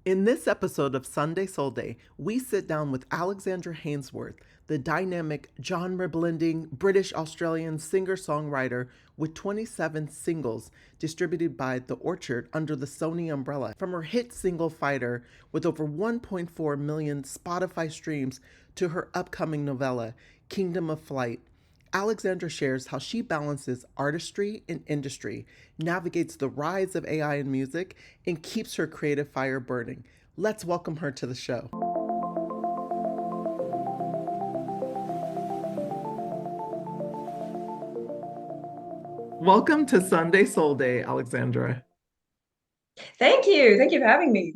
In this episode of Sunday SoulDay, we sit down with Alexandra Hainsworth, the dynamic, genre-blending British-Australian singer-songwriter with 27 singles distributed by The Orchard under the Sony umbrella. From her hit single Fighter with over 1.4 million Spotify streams to her upcoming novella, Kingdom of Flight, Alexandra shares how she balances artistry and industry, navigates the rise of AI in music, and keeps her creative fire burning. Let's welcome her to the show. Welcome to Sunday SoulDay, Alexandra. Thank you. Thank you for having me.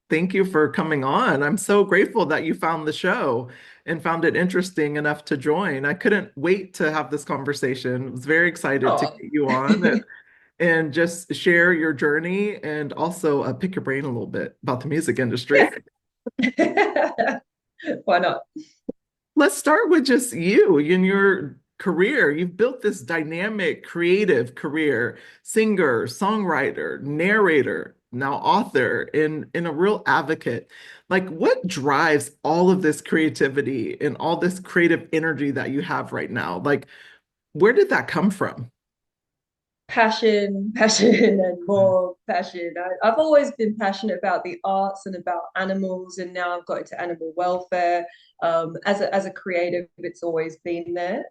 Thank you for coming on. I'm so grateful that you found the show and found it interesting enough to join. I couldn't wait to have this conversation. I was very excited to Oh, get you on and just share your journey and also pick your brain a little bit about the music industry. yeah. Why not? Let's start with just you in your career. You've built this dynamic, creative career, singer, songwriter, narrator, now author, and a real advocate. Like, what drives all of this creativity and all this creative energy that you have right now? Like, where did that come from? Passion, passion, and more passion. I've always been passionate about the arts and about animals, and now I've got into animal welfare. As a creative, it's always been there.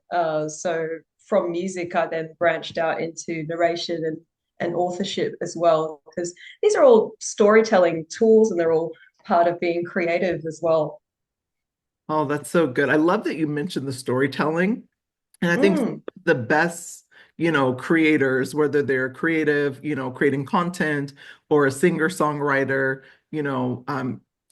So from music, I then branched out into narration and authorship as well, because these are all storytelling tools, and they're all part of being creative as well. Oh, that's so good. I love that you mentioned the storytelling. And I think Mm. the best, creators, whether they're creative, creating content or a singer-songwriter,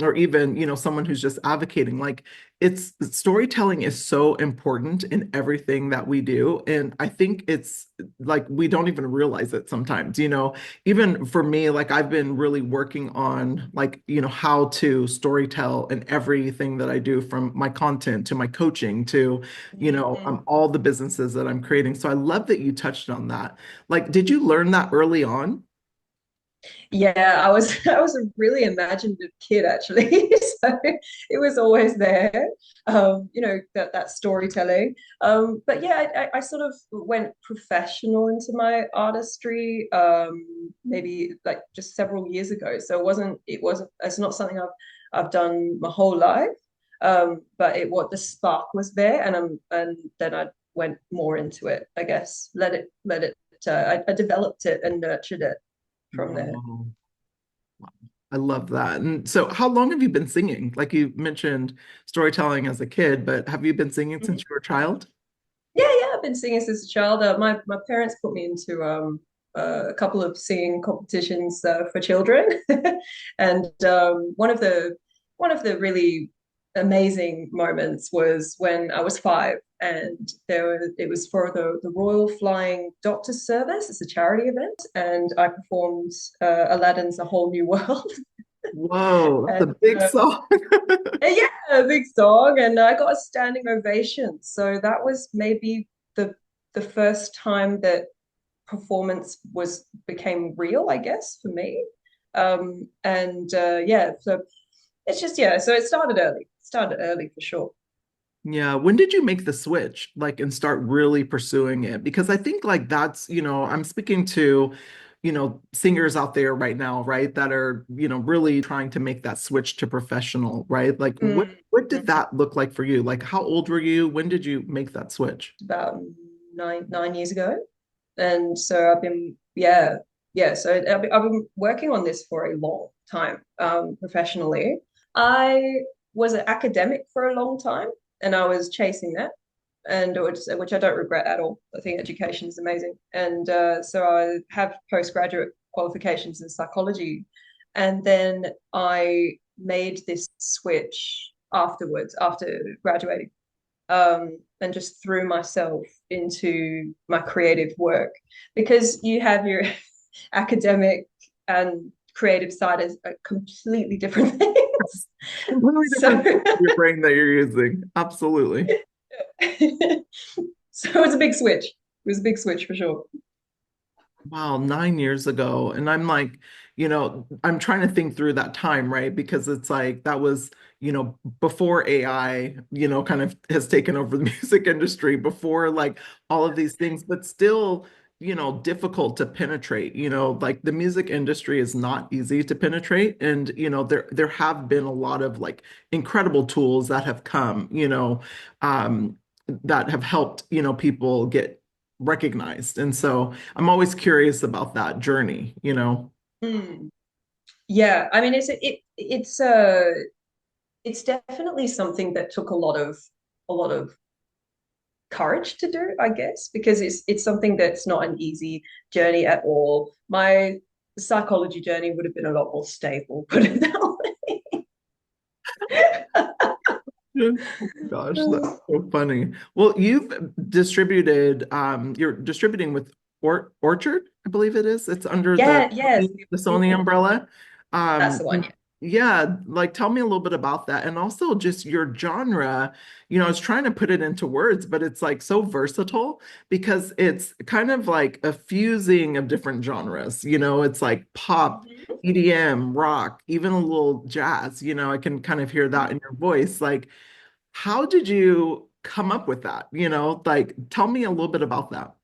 or even, someone who's just advocating, like it's storytelling is so important in everything that we do. And I think it's like we don't even realize it sometimes, even for me, like I've been really working on like, how to storytell in everything that I do, from my content to my coaching to Mhm. all the businesses that I'm creating. So I love that you touched on that. Like, did you learn that early on? Yeah, I was I was a really imaginative kid actually. So it was always there, that storytelling. But yeah, I sort of went professional into my artistry, maybe like just several years ago. So it's not something I've done my whole life. But what the spark was there, and then I went more into it, I guess. Let it. I developed it and nurtured it from there. Wow. I love that. And so, how long have you been singing? Like you mentioned storytelling as a kid, but have you been singing since Mhm. you were a child? Yeah, I've been singing since a child. My parents put me into a couple of singing competitions for children, and one of the really amazing moments was when I was 5, and it was for the Royal Flying Doctor Service. It's a charity event, and I performed Aladdin's A Whole New World, Whoa, that's a and big song. yeah, a big song, and I got a standing ovation. So that was maybe the first time that performance was became real, I guess, for me. And yeah, so it's just yeah. So it started early. Started early for sure. Yeah, when did you make the switch, like, and start really pursuing it? Because I think like that's, I'm speaking to, singers out there right now, right, that are, really trying to make that switch to professional, right? Like what did Mhm. that look like for you? Like how old were you? When did you make that switch? About nine years ago, and so I've been yeah. So I've been working on this for a long time, professionally. I was an academic for a long time, and I was chasing that, and which I don't regret at all. I think education is amazing, and so I have postgraduate qualifications in psychology, and then I made this switch afterwards after graduating, and just threw myself into my creative work, because you have your academic and creative side as completely different things. Completely So, different parts of your brain that you're using. Absolutely. so it was a big switch. It was a big switch for sure. Wow, 9 years ago. And I'm like, I'm trying to think through that time, right? Because it's like that was, before AI, kind of has taken over the music industry, before like all of these things, but still, difficult to penetrate. Like the music industry is not easy to penetrate. And, there have been a lot of like incredible tools that have come, that have helped, people get recognized. And so I'm always curious about that journey. Mm. Yeah, I mean it's definitely something that took a lot of courage to do, I guess, because it's something that's not an easy journey at all. My psychology journey would have been a lot more stable, put it that Yeah. Oh my gosh, that's so funny. Well, you're distributing with Orchard, I believe it is. It's under Yeah, yes. The Sony umbrella. That's the one. Yeah. Yeah, like tell me a little bit about that. And also just your genre. I was trying to put it into words, but it's like so versatile because it's kind of like a fusing of different genres. It's like pop, Mhm. EDM, rock, even a little jazz. I can kind of hear that in your voice. Like, how did you come up with that? Like tell me a little bit about that.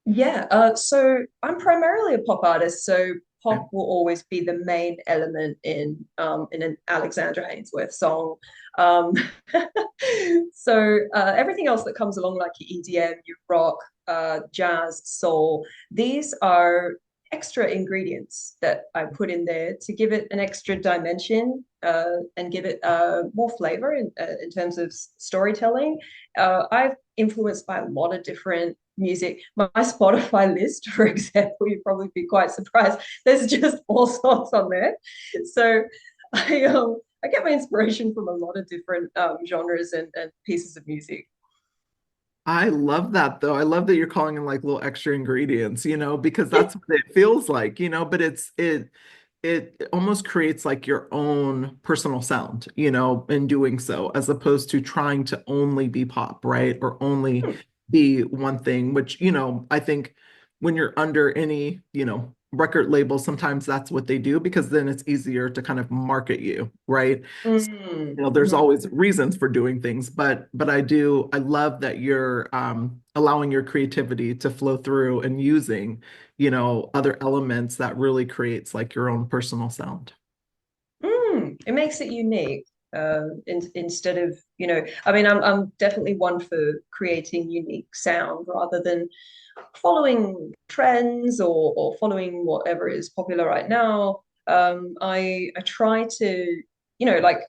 Yeah, so I'm primarily a pop artist, so Okay. pop will always be the main element in an Alexandra Hainsworth song. Um, so everything else that comes along, like your EDM, your rock, jazz, soul, these are extra ingredients that I put in there to give it an extra dimension and give it more flavor in terms of storytelling. I've influenced by a lot of different music. My Spotify list, for example, you'd probably be quite surprised. There's just all sorts on there. So I get my inspiration from a lot of different genres and pieces of music. I love that though. I love that you're calling them like little extra ingredients, because that's what it feels like, but it almost creates like your own personal sound, in doing so, as opposed to trying to only be pop, right? Or only be one thing, which, I think when you're under any, record label, sometimes that's what they do because then it's easier to kind of market you, right? Mm, There's mm, always reasons for doing things, but I love that you're allowing your creativity to flow through and using, other elements that really creates like your own personal sound. it makes it unique. Instead of, I mean, I'm definitely one for creating unique sound rather than following trends or following whatever is popular right now. I try to, like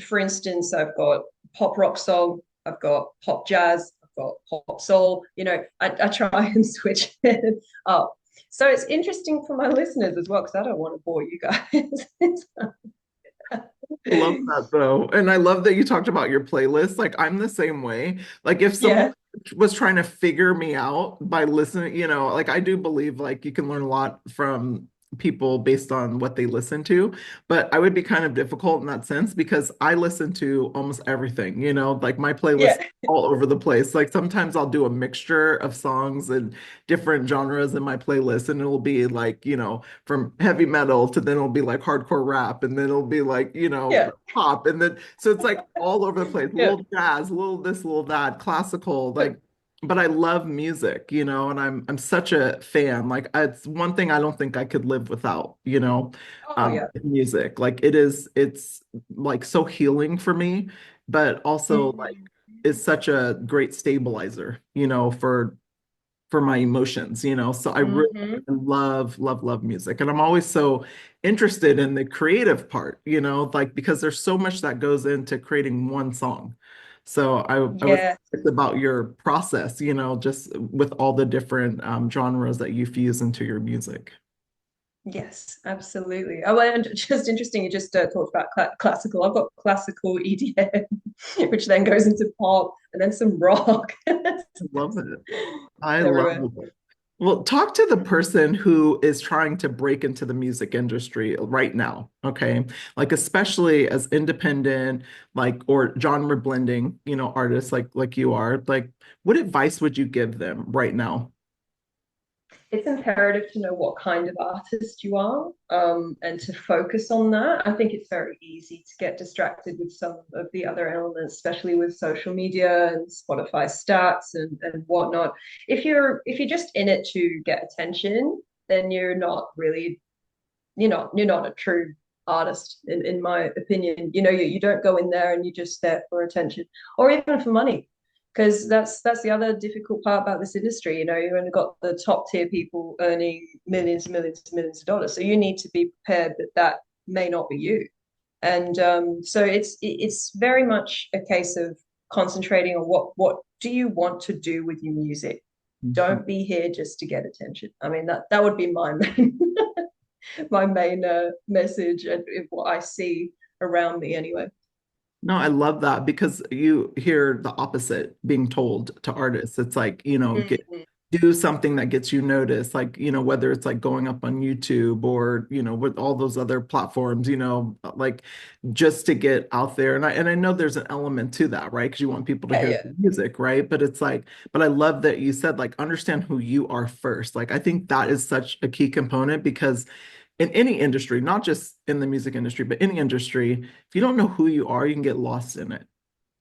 for instance, I've got pop rock song, I've got pop jazz, I've got pop soul. I try and switch it up. So it's interesting for my listeners as well, because I don't want to bore you guys. Love that though. And I love that you talked about your playlist. Like I'm the same way. Like if someone Yeah, was trying to figure me out by listening, like I do believe like you can learn a lot from people based on what they listen to, but I would be kind of difficult in that sense because I listen to almost everything, like my playlist yeah, all over the place. Like sometimes I'll do a mixture of songs and different genres in my playlist and it'll be like, from heavy metal to then it'll be like hardcore rap and then it'll be like, yeah, pop and then so it's like all over the place, a yeah. little jazz, a little this, a little that, classical, like but I love music, and I'm such a fan. Like it's one thing I don't think I could live without, Oh yeah. music. Like it's like so healing for me, but also like Mm, is such a great stabilizer, for my emotions, So I really mhm. love, love, love music. And I'm always so interested in the creative part, like because there's so much that goes into creating one song. So I was Yeah. curious about your process, just with all the different genres that you fuse into your music. Yes, absolutely. Oh, and just interesting, you just talked about classical. I've got classical EDM, which then goes into pop and then some rock. I love it. I love Everywhere. it. Well, talk to the person who is trying to break into the music industry right now, okay? Like especially as independent, like or genre blending, artists like you are. Like, what advice would you give them right now? it's imperative to know what kind of artist you are, and to focus on that. I think it's very easy to get distracted with some of the other elements, especially with social media and Spotify stats and whatnot. If you're just in it to get attention, then you're not a true artist in my opinion. You don't go in there and you're just there for attention or even for money, because that's the other difficult part about this industry. You only got the top tier people earning millions and millions and millions of dollars, so you need to be prepared that that may not be you. And so it's very much a case of concentrating on what do you want to do with your music. Mhm. Don't be here just to get attention. I mean, that would be my main my main message and what I see around me anyway. No, I love that because you hear the opposite being told to artists. It's like, Mhm. do something that gets you noticed, like, whether it's like going up on YouTube or, with all those other platforms, like just to get out there. And I know there's an element to that, right? Because you want people to Yeah, hear yeah. the music, right? But it's like, but I love that you said like understand who you are first. Like I think that is such a key component because in any industry, not just in the music industry, but any industry, if you don't know who you are, you can get lost in it,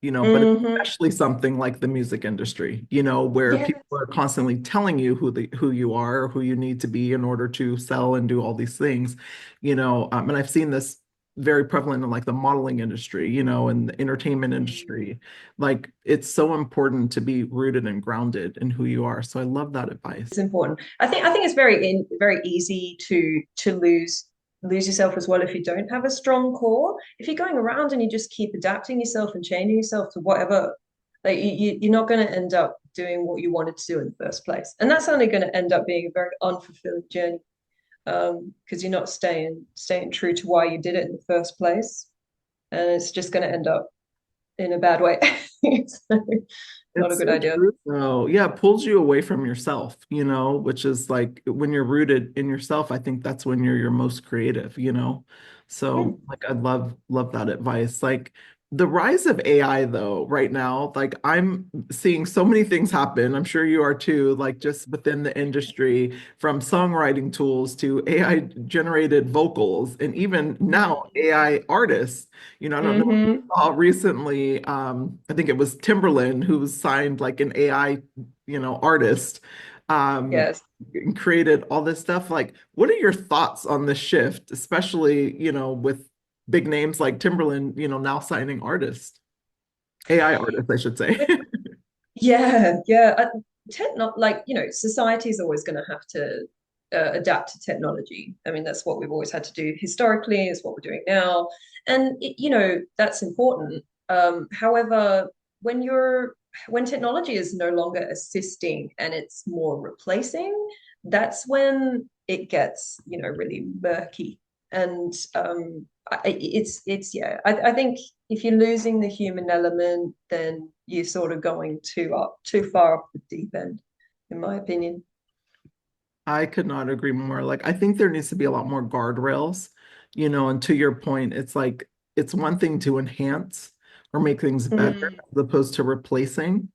but Hmm. especially something like the music industry, where Yeah, people are constantly telling you who you are or who you need to be in order to sell and do all these things, and I've seen this very prevalent in like the modeling industry, and the entertainment industry. Like it's so important to be rooted and grounded in who you are. So I love that it's advice. important. I think it's very easy to lose yourself as well if you don't have a strong core. If you're going around and you just keep adapting yourself and changing yourself to whatever, like you're not going to end up doing what you wanted to do in the first place, and that's only going to end up being a very unfulfilling journey, because you're not staying true to why you did it in the first place, and it's just going to end up in a bad way. So, not a It's good so idea. true. So, yeah, it pulls you away from yourself, which is like when you're rooted in yourself, I think that's when you're your most creative. So, Hmm. like I love that advice. Like the rise of AI though, right now, like I'm seeing so many things happen. I'm sure you are too, like just within the industry, from songwriting tools to AI generated vocals, and even now AI artists. I don't know Hmm. recently, I think it was Timberland who was signed like an AI, artist, um, Yes. and created all this stuff. Like, what are your thoughts on the shift, especially, with big names like Timberland, now signing artists, AI artists, I should say. Yeah, yeah. Like, society is always going to have to adapt to technology. I mean, that's what we've always had to do historically, is what we're doing now. And, that's important. However, when you're when technology is no longer assisting and it's more replacing, that's when it gets, really murky. And I think if you're losing the human element, then you're sort of going too far off the deep end, in my opinion. I could not agree more. Like, I think there needs to be a lot more guardrails, and to your point, it's like it's one thing to enhance or make things better Mm, as opposed to replacing.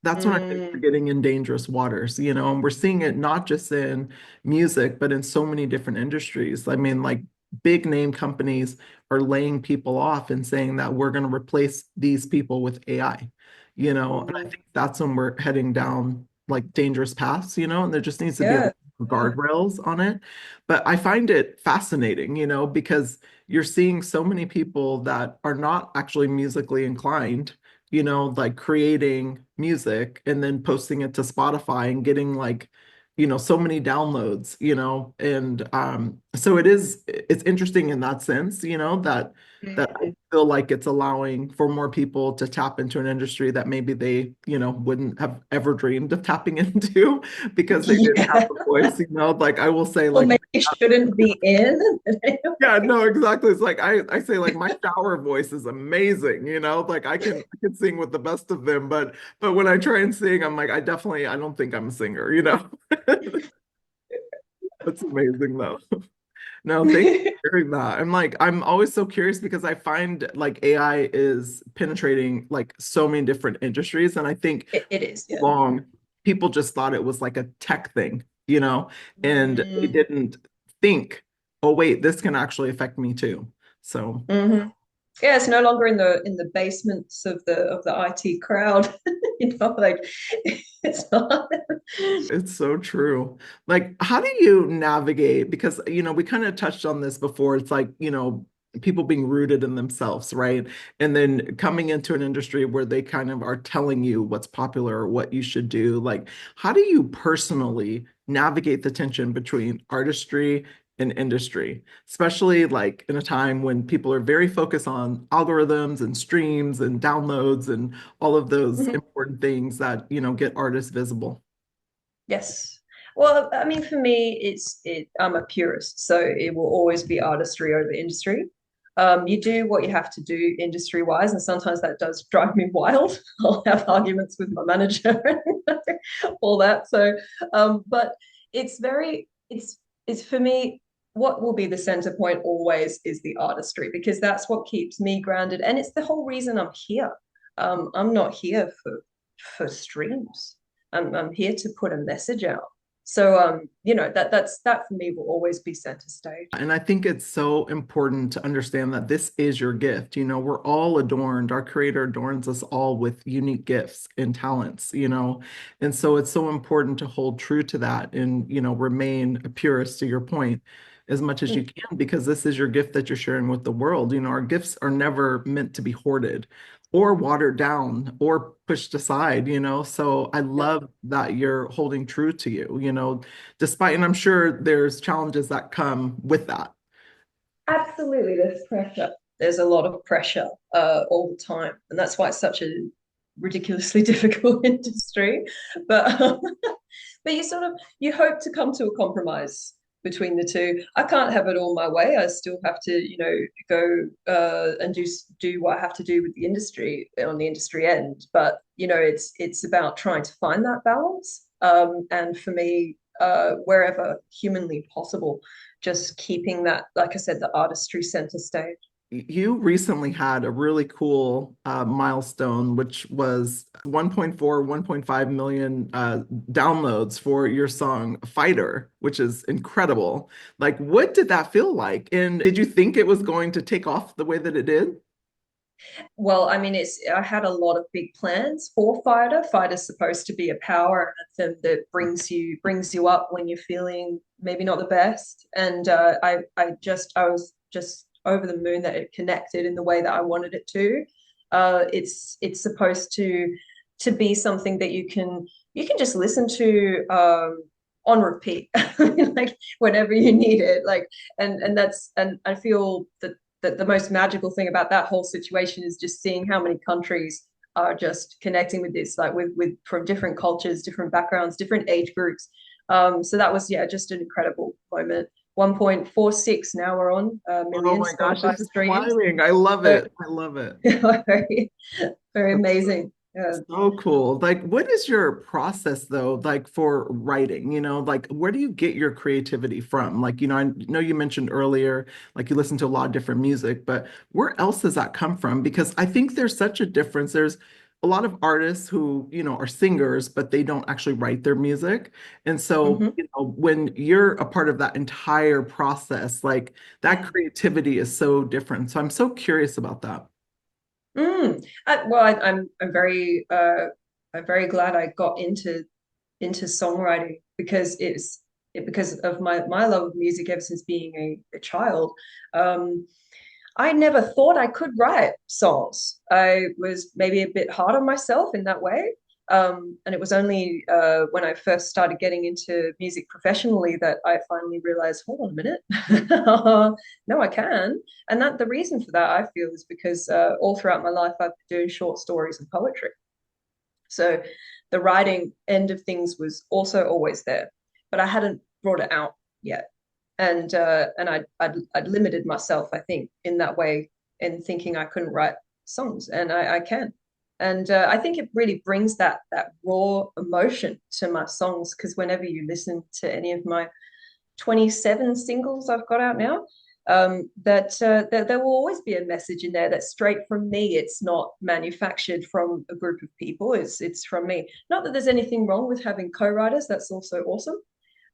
That's when I think we're mm, getting in dangerous waters, and we're seeing it not just in music, but in so many different industries. I mean, like big name companies are laying people off and saying that we're going to replace these people with AI, and I mm. think that's when we're heading down like dangerous paths, and there just needs to be a Yeah, yeah. guardrails on it. But I find it fascinating, because you're seeing so many people that are not actually musically inclined, like creating music and then posting it to Spotify and getting like, so many downloads, and so it's interesting in that sense, that I Mm. feel like it's allowing for more people to tap into an industry that maybe they, wouldn't have ever dreamed of tapping into because they didn't have Yeah. the voice, like I will say Or like maybe it shouldn't be in. yeah, no, exactly. It's like I say like my shower voice is amazing, like I can sing with the best of them, but when I try and sing, I'm like I don't think I'm a singer. That's amazing though. No, thanks for sharing that. I'm always so curious because I find like AI is penetrating like so many different industries, and I think It is, yeah. long people just thought it was like a tech thing, you know, and they Mm. didn't think, oh, wait, this can actually affect me too. So Hmm. Yeah, it's no longer in the basements of the IT crowd. You know, like it's not. it's so true. Like, how do you navigate? Because, we kind of touched on this before. It's like, people being rooted in themselves, right? And then coming into an industry where they kind of are telling you what's popular or what you should do. Like, how do you personally navigate the tension between artistry and industry, especially like in a time when people are very focused on algorithms and streams and downloads and all of those Mhm. important things that, get artists visible? Yes. Well, I mean, for me, I'm a purist, so it will always be artistry over industry. You do what you have to do industry wise, and sometimes that does drive me wild. I'll have arguments with my manager and all that. So, but it's very, it's for me, what will be the center point always is the artistry, because that's what keeps me grounded. And it's the whole reason I'm here. I'm not here for streams. I'm here to put a message out. So that for me will always be center stage. And I think it's so important to understand that this is your gift. We're all adorned. Our creator adorns us all with unique gifts and talents, And so it's so important to hold true to that and, remain a purist to your point as much as you Mm, can, because this is your gift that you're sharing with the world. Our gifts are never meant to be hoarded or watered down or pushed aside, So I yeah. love that you're holding true to you, despite, and I'm sure there's challenges that come with that. Absolutely, there's pressure. There's a lot of pressure all the time, and that's why it's such a ridiculously difficult industry. But but you hope to come to a compromise between the two. I can't have it all my way. I still have to, go and do what I have to do with the industry on the industry end. But it's about trying to find that balance. And for me, wherever humanly possible, just keeping that, like I said, the artistry center stage. You recently had a really cool milestone, which was 1.4, 1.5 million downloads for your song Fighter, which is incredible. Like, what did that feel like? And did you think it was going to take off the way that it did? Well, I mean, I had a lot of big plans for Fighter. Fighter's supposed to be a power anthem that brings you up when you're feeling maybe not the best. And I was just over the moon that it connected in the way that I wanted it to. It's supposed to be something that you can just listen to on repeat, like whenever you need it. Like, and I feel that the most magical thing about that whole situation is just seeing how many countries are just connecting with this, like with from different cultures, different backgrounds, different age groups. So that was, yeah, just an incredible moment. 1.46 now we're on Oh million my gosh, Spotify this is streams. climbing. I love So it. I love it. very, very That's amazing. Yeah. so cool. Like, what is your process though, like for writing? Like, where do you get your creativity from? Like, I know you mentioned earlier, like you listen to a lot of different music, but where else does that come from? Because I think there's such a difference. There's a lot of artists who, are singers, but they don't actually write their music. And so, Mm-hmm. when you're a part of that entire process, like that Mm. creativity is so different. So I'm so curious about that. Well, I'm very glad I got into songwriting because because of my love of music ever since being a child. Um, I never thought I could write songs. I was maybe a bit hard on myself in that way. And it was only when I first started getting into music professionally that I finally realized, hold on a minute, no, I can. And that the reason for that I feel is because all throughout my life I've been doing short stories and poetry. So the writing end of things was also always there, but I hadn't brought it out yet. And I'd limited myself, I think, in that way, in thinking I couldn't write songs, and I can. And I think it really brings that raw emotion to my songs, because whenever you listen to any of my 27 singles I've got out now, that there will always be a message in there that's straight from me. It's not manufactured from a group of people. It's from me. Not that there's anything wrong with having co-writers. That's also awesome.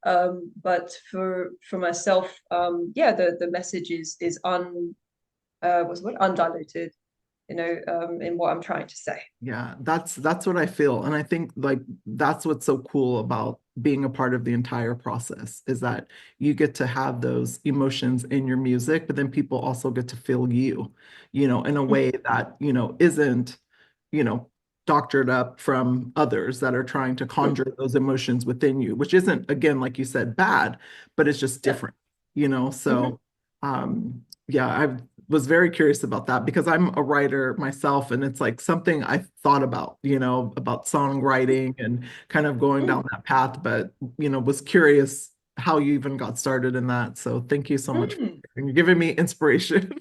But for myself, yeah, the message is what's what undiluted, in what I'm trying to say. Yeah, that's what I feel. And I think like that's what's so cool about being a part of the entire process is that you get to have those emotions in your music, but then people also get to feel you, in a way that, isn't, you know, doctored up from others that are trying to conjure those emotions within you, which isn't, again, like you said, bad, but it's just Yeah. different, Mhm. so yeah, I was very curious about that because I'm a writer myself, and it's like something I thought about, about songwriting and kind of going Mm. down that path, but was curious how you even got started in that. So thank you so much for Mm. giving me inspiration.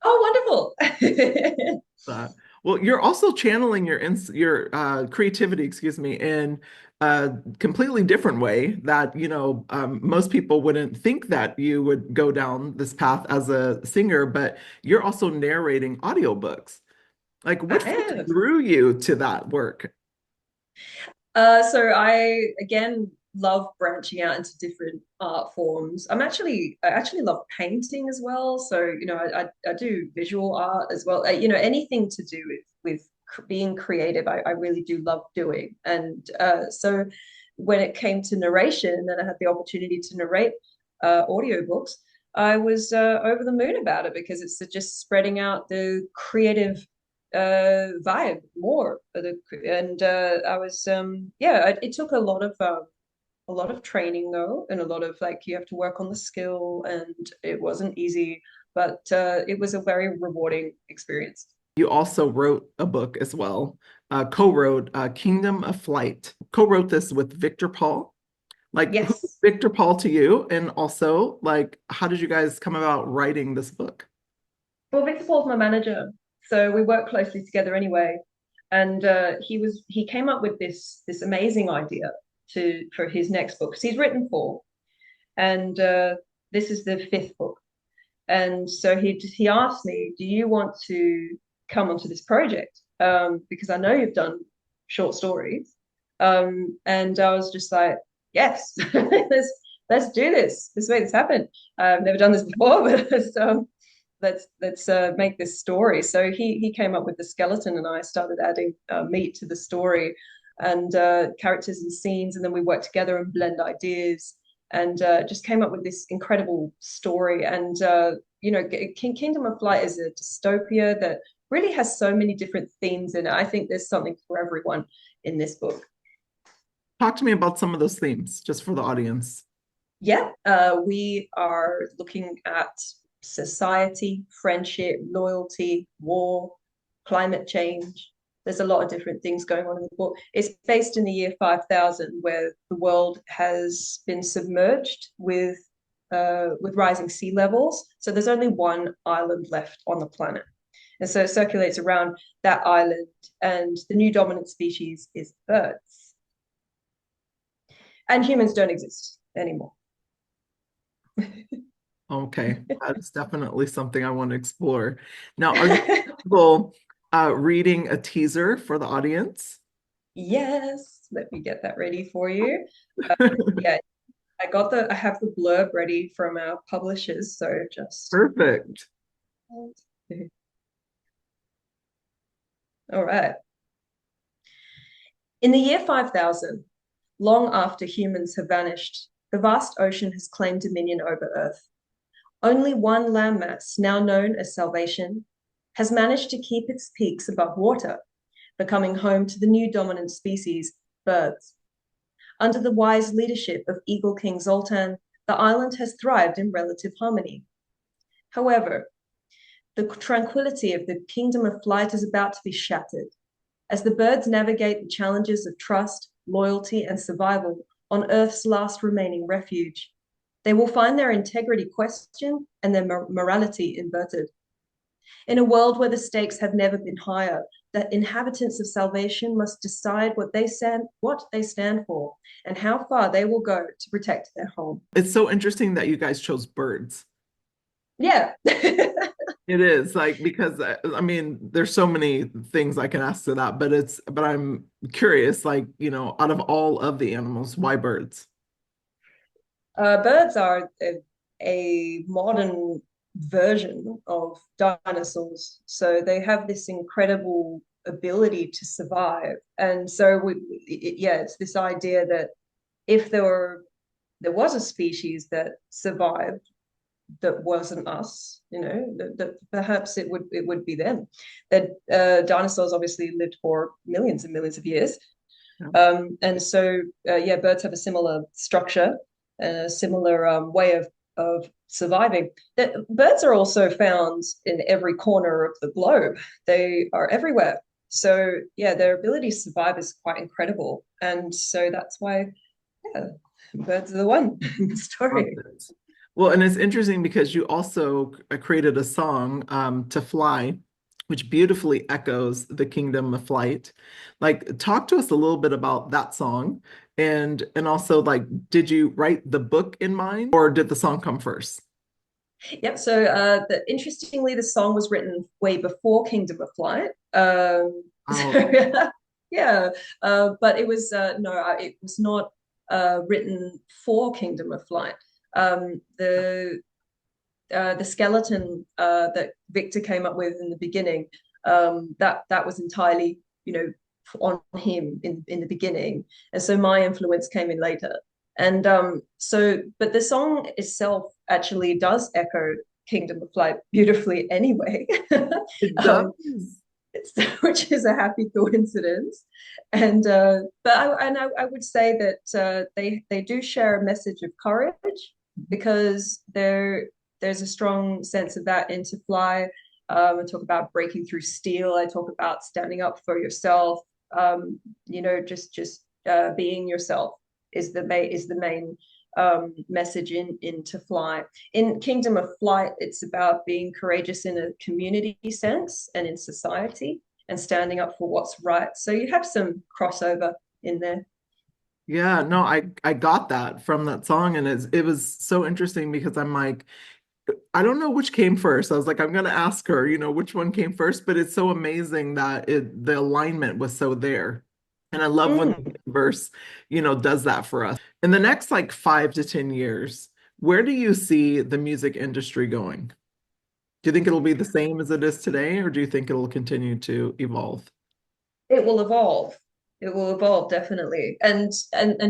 Oh, wonderful. That. Well, you're also channeling your creativity, excuse me, in a completely different way that, most people wouldn't think that you would go down this path as a singer, but you're also narrating audiobooks. Like, I what first am. drew you to that work? So I again love branching out into different art forms. I actually love painting as well. So I do visual art as well. Anything to do with being creative, I really do love doing. And so when it came to narration, and I had the opportunity to narrate audiobooks, I was over the moon about it because it's just spreading out the creative vibe more. And I was yeah, it took a lot of training though, and a lot of like you have to work on the skill, and it wasn't easy, but it was a very rewarding experience. You also wrote a book as well, co-wrote Kingdom of Flight. Co-wrote this with Victor Paul. Like, who's Yes. Victor Paul to you? And also, like, how did you guys come about writing this book? Well, Victor Paul's my manager, so we work closely together anyway. And he came up with this amazing idea to for his next book because he's written four, and this is the fifth book. And so he asked me, "Do you want to come onto this project? Because I know you've done short stories." And I was just like, "Yes, let's do this. Let's make this happen. I've never done this before, but let's make this story." So he came up with the skeleton, and I started adding meat to the story and characters and scenes, and then we worked together and blend ideas and just came up with this incredible story. And Kingdom of Flight is a dystopia that really has so many different themes in it. I think there's something for everyone in this book. Talk to me about some of those themes, just for the audience. Yeah, we are looking at society, friendship, loyalty, war, climate change. There's a lot of different things going on in the book. It's based in the year 5000, where the world has been submerged with rising sea levels. So there's only one island left on the planet. And so it circulates around that island, and the new dominant species is birds. And humans don't exist anymore. Okay, that is definitely something I want to explore. Now, are you comfortable reading a teaser for the audience? Yes, let me get that ready for you. Yeah, I have the blurb ready from our publishers, so just Perfect. all right. In the year 5000, long after humans have vanished, the vast ocean has claimed dominion over Earth. Only one landmass, now known as Salvation, has managed to keep its peaks above water, becoming home to the new dominant species, birds. Under the wise leadership of Eagle King Zoltan, the island has thrived in relative harmony. However, the tranquility of the kingdom of flight is about to be shattered. As the birds navigate the challenges of trust, loyalty, and survival on Earth's last remaining refuge, they will find their integrity questioned and their morality inverted. In a world where the stakes have never been higher, the inhabitants of Salvation must decide what they stand for, and how far they will go to protect their home. It's so interesting that you guys chose birds. Yeah. It is like because I mean, there's so many things I can ask to that, but I'm curious, like, out of all of the animals, why birds? Birds are a modern version of dinosaurs. So they have this incredible ability to survive. And so yeah, it's this idea that if there was a species that survived that wasn't us, that perhaps it would be them. That dinosaurs obviously lived for millions and millions of years, Yeah. and so yeah, birds have a similar structure and a similar way of surviving. That birds are also found in every corner of the globe. They are everywhere. So yeah, their ability to survive is quite incredible, and so that's why yeah, birds are the one in the Love story. it. Well, and it's interesting because you also created a song, To Fly, which beautifully echoes the Kingdom of Flight. Like, talk to us a little bit about that song, and also like, did you write the book in mind, or did the song come first? Yep. So, interestingly, the song was written way before Kingdom of Flight. Oh, So yeah, but it was no, it was not written for Kingdom of Flight. The skeleton that Victor came up with in the beginning, that was entirely, on him in the beginning, and so my influence came in later. And but the song itself actually does echo Kingdom of Flight beautifully anyway. it um, does. which is a happy coincidence. And I would say that they do share a message of courage because there's a strong sense of that into Fly. I talk about breaking through steel. I talk about standing up for yourself. Just being yourself is the main message in into Fly. In Kingdom of Flight, it's about being courageous in a community sense and in society and standing up for what's right. So you have some crossover in there. Yeah, no, I got that from that song, and it was so interesting because I'm like, I don't know which came first. I was like, I'm gonna ask her, which one came first, but it's so amazing that the alignment was so there. And I love when Mm. the universe, does that for us. In the next like 5 to 10 years, where do you see the music industry going? Do you think it'll be the same as it is today, or do you think it'll continue to evolve? It will evolve. It will evolve definitely, and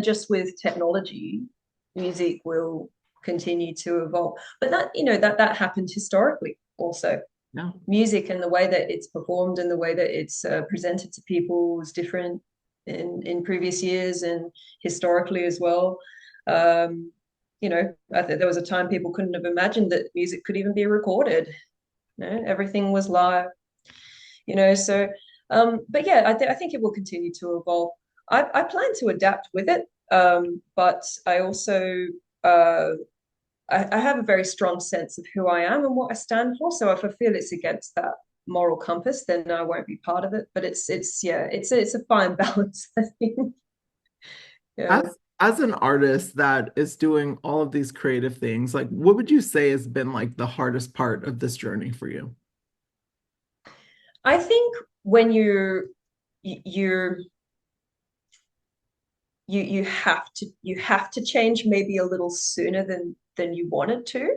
just with technology, music will continue to evolve. But that happened historically also. Yeah. Music and the way that it's performed and the way that it's presented to people was different in previous years and historically as well. Um, I think there was a time people couldn't have imagined that music could even be recorded. Everything was live. So but yeah, I think it will continue to evolve. I plan to adapt with it, but I also uh, I have a very strong sense of who I am and what I stand for. So if I feel it's against that moral compass, then I won't be part of it. But it's yeah, it's a fine balance, I think. Yeah. As an artist that is doing all of these creative things, like what would you say has been like the hardest part of this journey for you? I think when you're you have to change maybe a little sooner than you wanted to.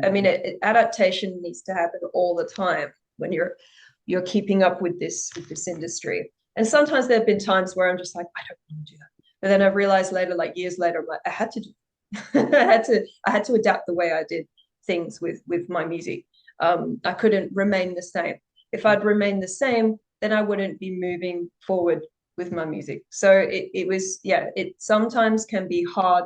I mean, Mhm. adaptation needs to happen all the time when you're keeping up with this industry. And sometimes there have been times where I'm just like, I don't want to do that. But then I've realized later, like years later, I'm like, I had to do I had to adapt the way I did things with my music. I couldn't remain the same. If I'd remained the same, then I wouldn't be moving forward with my music. So it was, yeah, it sometimes can be hard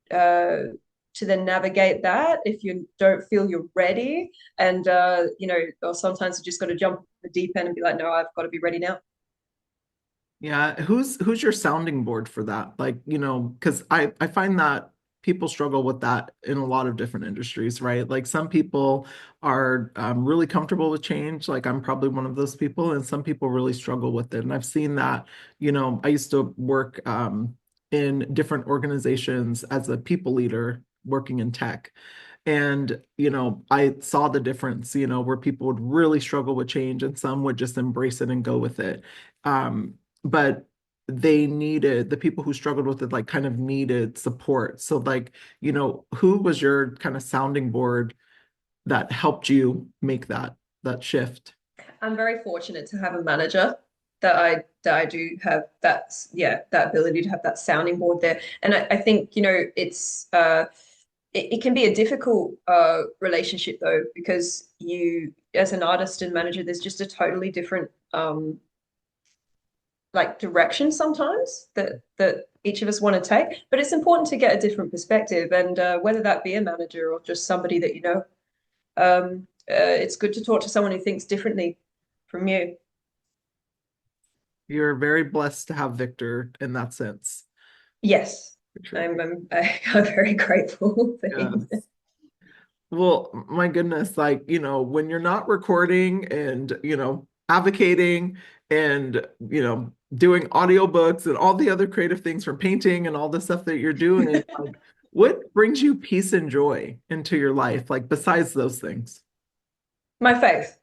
uh to then navigate that if you don't feel you're ready. And or sometimes you just got to jump the deep end and be like, no, I've got to be ready now. Yeah, who's your sounding board for that? Like, because I find that people struggle with that in a lot of different industries, right? Like some people are really comfortable with change. Like I'm probably one of those people, and some people really struggle with it. And I've seen that, I used to work in different organizations as a people leader working in tech. And, I saw the difference, where people would really struggle with change and some would just embrace it and go with it. But the people who struggled with it, like kind of needed support. So like, who was your kind of sounding board that helped you make that shift? I'm very fortunate to have a manager that I do have that ability to have that sounding board there. And I think, it can be a difficult relationship though, because you as an artist and manager, there's just a totally different like direction sometimes that each of us want to take. But it's important to get a different perspective, and whether that be a manager or just somebody that you know, it's good to talk to someone who thinks differently from you. You're very blessed to have Victor in that sense. Yes, For sure. I'm very grateful for him. Yes. Well, my goodness, like, when you're not recording and, advocating and, doing audiobooks and all the other creative things from painting and all the stuff that you're doing, like, what brings you peace and joy into your life, like besides those things? My faith,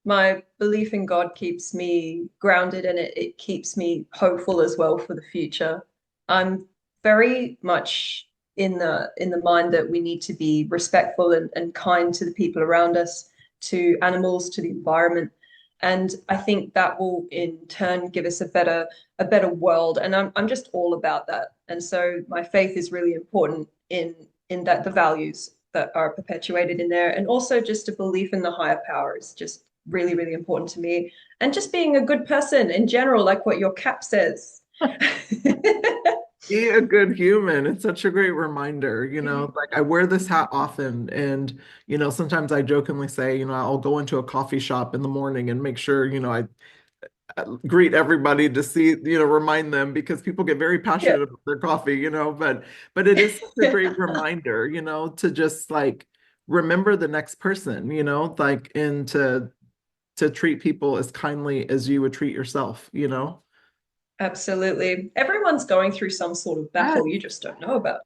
my belief in God keeps me grounded, and it keeps me hopeful as well for the future. I'm very much in the mind that we need to be respectful and kind to the people around us, to animals, to the environment. And I think that will in turn give us a better world. And I'm just all about that. And so my faith is really important in that the values that are perpetuated in there, and also just a belief in the higher power is just really, really important to me. And just being a good person in general, like what your cap says. Be a good human. It's such a great reminder, like I wear this hat often and, sometimes I jokingly say, I'll go into a coffee shop in the morning and make sure, I greet everybody to see, remind them because people get very Yeah. passionate about their coffee, but it is such a great reminder, to just like remember the next person, like and to treat people as kindly as you would treat yourself. Absolutely. Everyone's going through some sort of Yes. battle you just don't know about.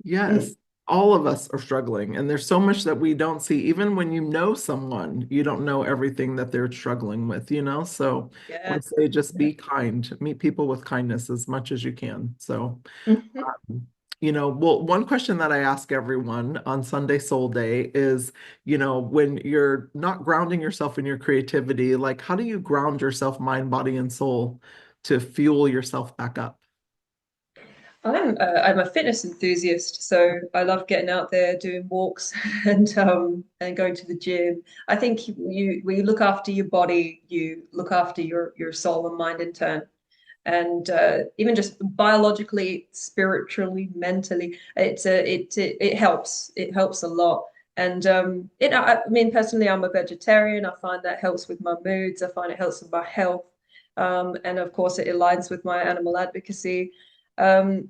Yes. Mm. All of us are struggling, and there's so much that we don't see. Even when you know someone, you don't know everything that they're struggling with. So I Yeah. would say just Yeah. be kind, meet people with kindness as much as you can. So, Mhm. well, one question that I ask everyone on Sunday Soul Day is, when you're not grounding yourself in your creativity, like how do you ground yourself, mind, body, and soul to fuel yourself back up? I'm a fitness enthusiast, so I love getting out there, doing walks, and going to the gym. I think when you look after your body, you look after your soul and mind in turn. And even just biologically, spiritually, mentally, it helps. It helps a lot. And I mean, personally, I'm a vegetarian. I find that helps with my moods. I find it helps with my health, and of course, it aligns with my animal advocacy. And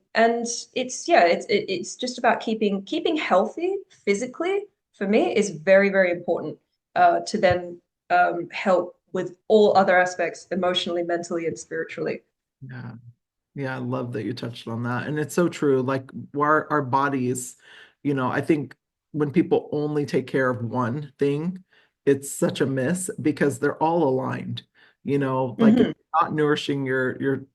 it's just about keeping healthy physically. For me, is very, very important to then help with all other aspects, emotionally, mentally, and spiritually. Yeah. Yeah, I love that you touched on that. And it's so true. Like our bodies, I think when people only take care of one thing, it's such a miss because they're all aligned. Like if Hmm. you're not nourishing your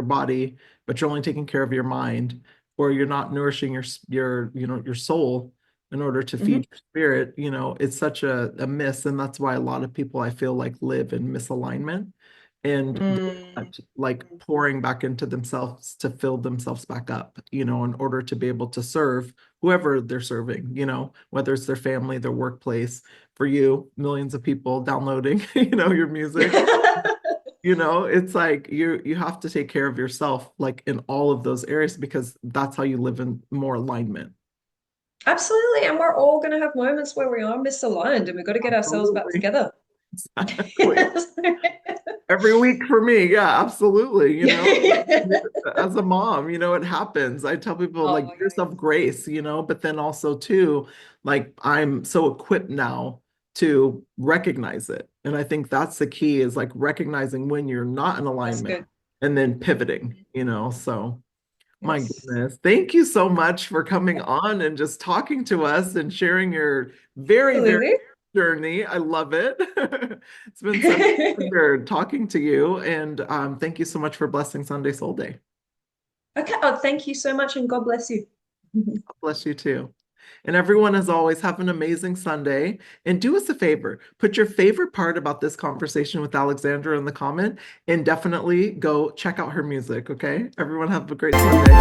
body, but you're only taking care of your mind, or you're not nourishing your soul in order to Hmm. feed your spirit, it's such a miss. And that's why a lot of people I feel like live in misalignment. And Mm. like pouring back into themselves to fill themselves back up, in order to be able to serve whoever they're serving, whether it's their family, their workplace, for you, millions of people downloading, your music. It's like you have to take care of yourself like in all of those areas because that's how you live in more alignment. Absolutely. And we're all going to have moments where we are misaligned and we've got to get ourselves back Absolutely. together. Exactly. Every week for me, yeah, absolutely. Yeah. As a mom, it happens. I tell people like Oh, give yeah. yourself grace, but then also too, like I'm so equipped now to recognize it. And I think that's the key is like recognizing when you're not in That's alignment good. and then pivoting. So my Yes. goodness. Thank you so much for coming on and just talking to us and sharing your very, very Absolutely. journey. I love it. It's been such a pleasure talking to you, and thank you so much for blessing Sunday Soul Day. Okay. Oh, thank you so much, and God bless you. God bless you too. And everyone, as always, have an amazing Sunday. And do us a favor, put your favorite part about this conversation with Alexandra in the comment, and definitely go check out her music, okay? Everyone have a great Sunday.